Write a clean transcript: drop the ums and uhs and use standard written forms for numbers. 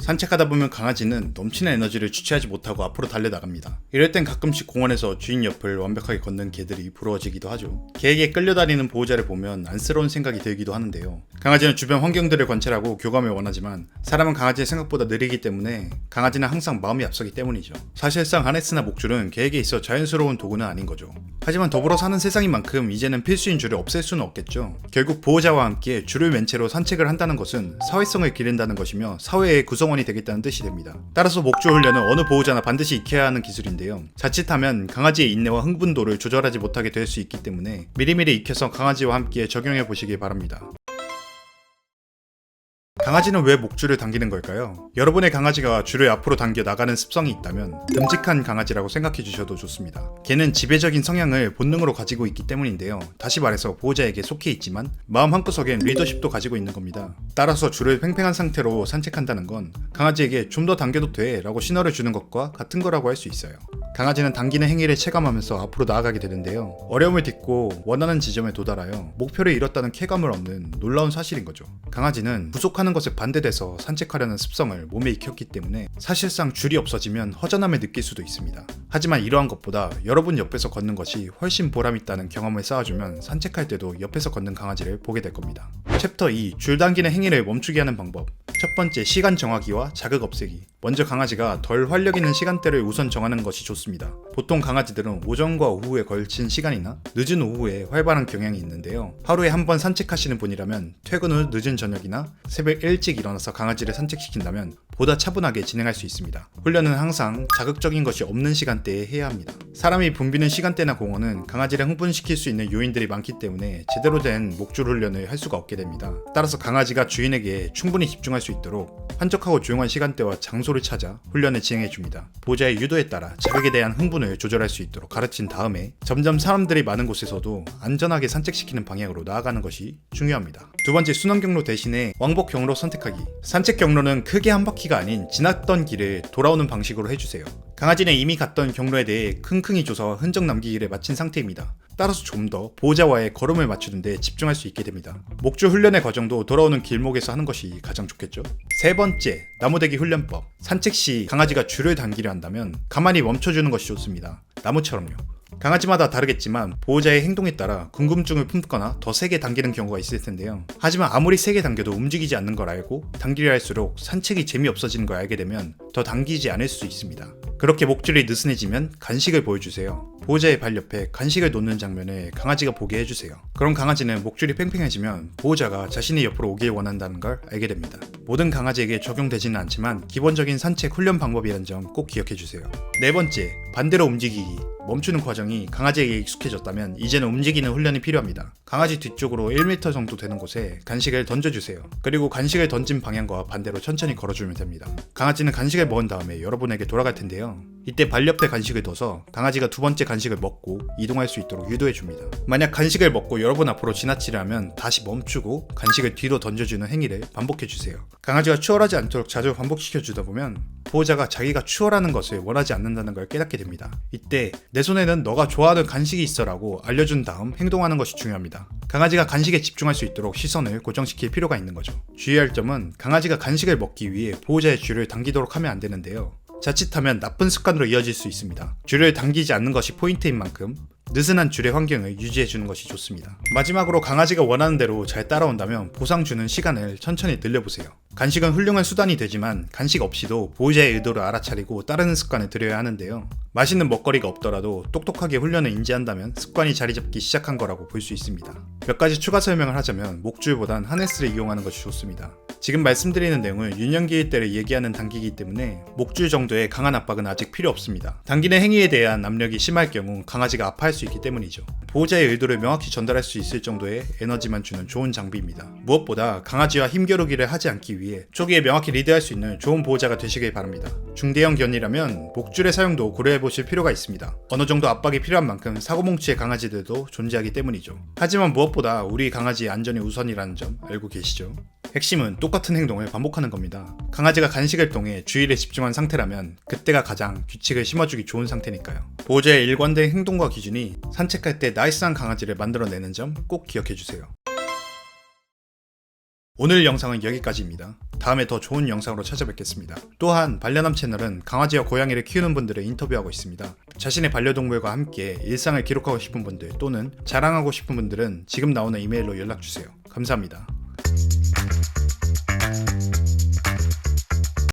산책하다 보면 강아지는 넘치는 에너지를 주체하지 못하고 앞으로 달려나갑니다. 이럴 땐 가끔씩 공원에서 주인 옆을 완벽하게 걷는 개들이 부러워지기도 하죠. 개에게 끌려다니는 보호자를 보면 안쓰러운 생각이 들기도 하는데요. 강아지는 주변 환경들을 관찰하고 교감을 원하지만 사람은 강아지의 생각보다 느리기 때문에 강아지는 항상 마음이 앞서기 때문이죠. 사실상 하네스나 목줄은 개에게 있어 자연스러운 도구는 아닌 거죠. 하지만 더불어 사는 세상인 만큼 이제는 필수인 줄을 없앨 수는 없겠죠. 결국 보호자와 함께 줄을 맨 채로 산책을 한다는 것은 사회성을 기른다는 것이며 사회의 구성원이 되겠다는 뜻이 됩니다. 따라서 목줄 훈련은 어느 보호자나 반드시 익혀야 하는 기술인데요. 자칫하면 강아지의 인내와 흥분도를 조절하지 못하게 될 수 있기 때문에 미리미리 익혀서 강아지와 함께 적용해 보시기 바랍니다. 강아지는 왜 목줄을 당기는 걸까요? 여러분의 강아지가 줄을 앞으로 당겨 나가는 습성이 있다면 듬직한 강아지라고 생각해 주셔도 좋습니다. 개는 지배적인 성향을 본능으로 가지고 있기 때문인데요. 다시 말해서 보호자에게 속해 있지만 마음 한구석엔 리더십도 가지고 있는 겁니다. 따라서 줄을 팽팽한 상태로 산책한다는 건 강아지에게 좀 더 당겨도 돼 라고 신호를 주는 것과 같은 거라고 할 수 있어요. 강아지는 당기는 행위를 체감하면서 앞으로 나아가게 되는데요. 어려움을 딛고 원하는 지점에 도달하여 목표를 이뤘다는 쾌감을 얻는 놀라운 사실인 거죠. 강아지는 부족하는 것에 반대돼서 산책하려는 습성을 몸에 익혔기 때문에 사실상 줄이 없어지면 허전함을 느낄 수도 있습니다. 하지만 이러한 것보다 여러분 옆에서 걷는 것이 훨씬 보람있다는 경험을 쌓아주면 산책할 때도 옆에서 걷는 강아지를 보게 될 겁니다. 챕터 2. 줄 당기는 행위를 멈추게 하는 방법. 첫 번째, 시간 정하기와 자극 없애기. 먼저 강아지가 덜 활력 있는 시간대를 우선 정하는 것이 좋습니다. 보통 강아지들은 오전과 오후에 걸친 시간이나 늦은 오후에 활발한 경향이 있는데요. 하루에 한 번 산책하시는 분이라면 퇴근 후 늦은 저녁이나 새벽 일찍 일어나서 강아지를 산책시킨다면 보다 차분하게 진행할 수 있습니다. 훈련은 항상 자극적인 것이 없는 시간대에 해야 합니다. 사람이 붐비는 시간대나 공원은 강아지를 흥분시킬 수 있는 요인들이 많기 때문에 제대로 된 목줄 훈련을 할 수가 없게 됩니다. 따라서 강아지가 주인에게 충분히 집중할 수 있도록 한적하고 조용한 시간대와 장소를 찾아 훈련을 진행해 줍니다. 보호자의 유도에 따라 자극에 대한 흥분을 조절할 수 있도록 가르친 다음에 점점 사람들이 많은 곳에서도 안전하게 산책시키는 방향으로 나아가는 것이 중요합니다. 두 번째, 순환 경로 대신에 왕복 경로 선택하기. 산책 경로는 크게 한 바퀴가 아닌 지났던 길을 돌아오는 방식으로 해주세요. 강아지는 이미 갔던 경로에 대해 킁킁이 줘서 흔적 남기기를 마친 상태입니다. 따라서 좀 더 보호자와의 걸음을 맞추는 데 집중할 수 있게 됩니다. 목줄 훈련의 과정도 돌아오는 길목에서 하는 것이 가장 좋겠죠. 세 번째, 나무대기 훈련법. 산책 시 강아지가 줄을 당기려 한다면 가만히 멈춰주는 것이 좋습니다. 나무처럼요. 강아지마다 다르겠지만 보호자의 행동에 따라 궁금증을 품거나 더 세게 당기는 경우가 있을 텐데요. 하지만 아무리 세게 당겨도 움직이지 않는 걸 알고 당기려 할수록 산책이 재미없어지는 걸 알게 되면 더 당기지 않을 수 있습니다. 그렇게 목줄이 느슨해지면 간식을 보여주세요. 보호자의 발 옆에 간식을 놓는 장면을 강아지가 보게 해주세요. 그럼 강아지는 목줄이 팽팽해지면 보호자가 자신의 옆으로 오길 원한다는 걸 알게 됩니다. 모든 강아지에게 적용되지는 않지만 기본적인 산책 훈련 방법이라는 점 꼭 기억해주세요. 네 번째, 반대로 움직이기. 멈추는 과정이 강아지에게 익숙해졌다면 이제는 움직이는 훈련이 필요합니다. 강아지 뒤쪽으로 1m 정도 되는 곳에 간식을 던져주세요. 그리고 간식을 던진 방향과 반대로 천천히 걸어주면 됩니다. 강아지는 간식을 먹은 다음에 여러분에게 돌아갈 텐데요. 이때 발 옆에 간식을 둬서 강아지가 두 번째 간식을 먹고 이동할 수 있도록 유도해줍니다. 만약 간식을 먹고 여러분 앞으로 지나치려 하면 다시 멈추고 간식을 뒤로 던져주는 행위를 반복해주세요. 강아지가 추월하지 않도록 자주 반복시켜주다 보면 보호자가 자기가 추월하는 것을 원하지 않는다는 걸 깨닫게 됩니다. 이때 내 손에는 너가 좋아하는 간식이 있어 라고 알려준 다음 행동하는 것이 중요합니다. 강아지가 간식에 집중할 수 있도록 시선을 고정시킬 필요가 있는 거죠. 주의할 점은 강아지가 간식을 먹기 위해 보호자의 줄을 당기도록 하면 안 되는데요. 자칫하면 나쁜 습관으로 이어질 수 있습니다. 줄을 당기지 않는 것이 포인트인 만큼 느슨한 줄의 환경을 유지해주는 것이 좋습니다. 마지막으로 강아지가 원하는 대로 잘 따라온다면 보상 주는 시간을 천천히 늘려보세요. 간식은 훌륭한 수단이 되지만 간식 없이도 보호자의 의도를 알아차리고 따르는 습관을 들여야 하는데요. 맛있는 먹거리가 없더라도 똑똑하게 훈련을 인지한다면 습관이 자리 잡기 시작한 거라고 볼 수 있습니다. 몇 가지 추가 설명을 하자면 목줄보단 하네스를 이용하는 것이 좋습니다. 지금 말씀드리는 내용은 유년기일 때를 얘기하는 단계이기 때문에 목줄 정도의 강한 압박은 아직 필요 없습니다. 당기는 행위에 대한 압력이 심할 경우 강아지가 아파할 수 있기 때문이죠. 보호자의 의도를 명확히 전달할 수 있을 정도의 에너지만 주는 좋은 장비입니다. 무엇보다 강아지와 힘겨루기를 하지 않기 위해 초기에 명확히 리드할 수 있는 좋은 보호자가 되시길 바랍니다. 중대형 견이라면 목줄의 사용도 고려해보실 필요가 있습니다. 어느 정도 압박이 필요한 만큼 사고뭉치의 강아지들도 존재하기 때문이죠. 하지만 무엇보다 우리 강아지의 안전이 우선이라는 점 알고 계시죠? 핵심은 똑같은 행동을 반복하는 겁니다. 강아지가 간식을 통해 주의를 집중한 상태라면 그때가 가장 규칙을 심어주기 좋은 상태니까요. 보호자의 일관된 행동과 기준이 산책할 때 나이스한 강아지를 만들어내는 점 꼭 기억해주세요. 오늘 영상은 여기까지입니다. 다음에 더 좋은 영상으로 찾아뵙겠습니다. 또한 반려남 채널은 강아지와 고양이를 키우는 분들을 인터뷰하고 있습니다. 자신의 반려동물과 함께 일상을 기록하고 싶은 분들 또는 자랑하고 싶은 분들은 지금 나오는 이메일로 연락주세요. 감사합니다.